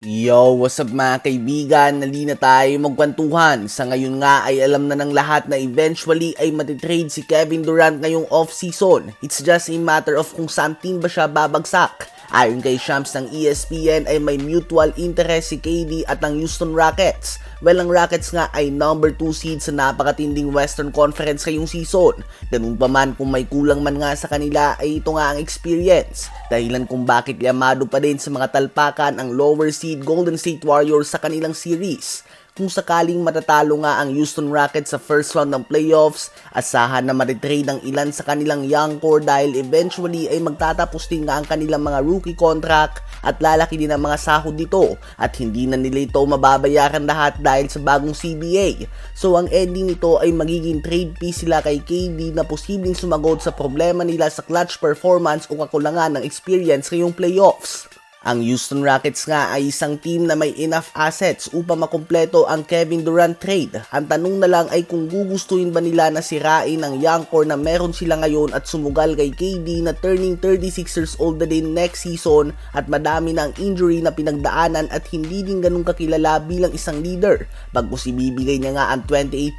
Yo, what's up mga kaibigan? Nali na tayo magkwentuhan. Sa ngayon nga ay alam na ng lahat na eventually ay matitrade si Kevin Durant ngayong off-season. It's just a matter of kung saan team ba siya babagsak. Ayon kay Shams ng ESPN ay may mutual interest si KD at ang Houston Rockets. Well, ang Rockets nga ay number 2 seed sa napakatinding Western Conference ngayong season. Ganun pa man kung may kulang man nga sa kanila ay ito nga ang experience. Dahilan kung bakit yamado pa din sa mga talpakan ang lower seed Golden State Warriors sa kanilang series. Kung sakaling matatalo nga ang Houston Rockets sa first round ng playoffs, asahan na matitrade ang ilan sa kanilang young core dahil eventually ay magtatapos din nga ang kanilang mga rookie contract at lalaki din ang mga sahod dito at hindi na nila ito mababayaran lahat dahil sa bagong CBA. So ang ending nito ay magiging trade piece sila kay KD na posibleng sumagot sa problema nila sa clutch performance o kakulangan ng experience ngayong playoffs. Ang Houston Rockets nga ay isang team na may enough assets upang makumpleto ang Kevin Durant trade. Ang tanong na lang ay kung gugustuhin ba nila na sirain ang young core na meron sila ngayon at sumugal kay KD na turning 36 years old na din next season at madami na ang injury na pinagdaanan at hindi din ganun kakilala bilang isang leader. Bagkus ibibigay niya nga ang 28.7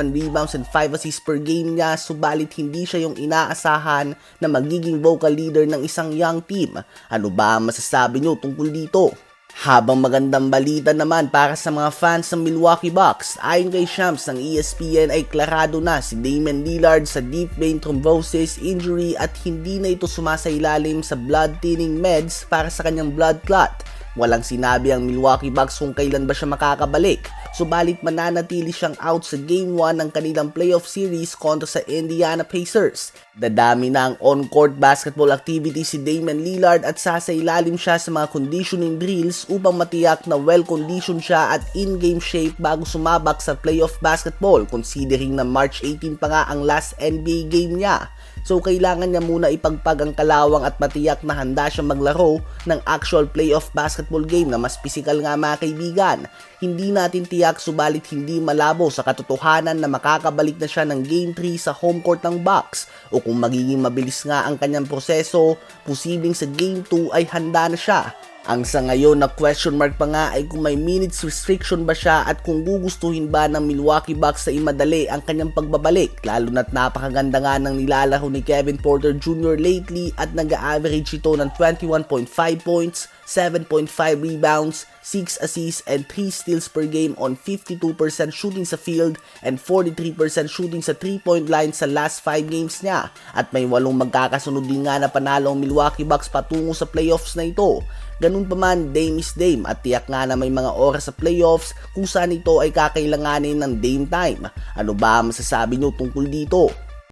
rebounds and 5 assists per game niya, subalit hindi siya yung inaasahan na magiging vocal leader ng isang young team. Ano ba ang masasabi nyo tungkol dito? Habang magandang balita naman para sa mga fans ng Milwaukee Bucks, ayon kay Shams ng ESPN ay klarado na si Damian Lillard sa deep vein thrombosis injury at hindi na ito sumasailalim sa blood thinning meds para sa kanyang blood clot. Walang sinabi ang Milwaukee Bucks kung kailan ba siya makakabalik, subalit mananatili siyang out sa Game 1 ng kanilang playoff series kontra sa Indiana Pacers. Dadami na ang on-court basketball activity si Damian Lillard at sasailalim siya sa mga conditioning drills upang matiyak na well-conditioned siya at in-game shape bago sumabak sa playoff basketball, considering na March 18 pa nga ang last NBA game niya. So kailangan niya muna ipagpag ang kalawang at matiyak na handa siya maglaro ng actual playoff basketball game na mas pisikal nga mga kaibigan. Hindi natin tiyak subalit hindi malabo sa katotohanan na makakabalik na siya ng Game 3 sa home court ng Bucks o kung magiging mabilis nga ang kanyang proseso, posibleng sa Game 2 ay handa na siya. Ang sa ngayon na question mark pa nga ay kung may minutes restriction ba siya at kung gugustuhin ba ng Milwaukee Bucks na imadali ang kanyang pagbabalik, lalo na't napakaganda nga ng nilalaro ni Kevin Porter Jr. lately at nag-average ito ng 21.5 points, 7.5 rebounds, 6 assists and 3 steals per game on 52% shooting sa field and 43% shooting sa 3-point line sa last 5 games niya. At may 8 magkakasunod din nga na panalo ang Milwaukee Bucks patungo sa playoffs na ito. Ganun pa man, Dame is Dame at tiyak nga na may mga oras sa playoffs kung saan ito ay kakailanganin ng Dame time. Ano ba masasabi nyo tungkol dito?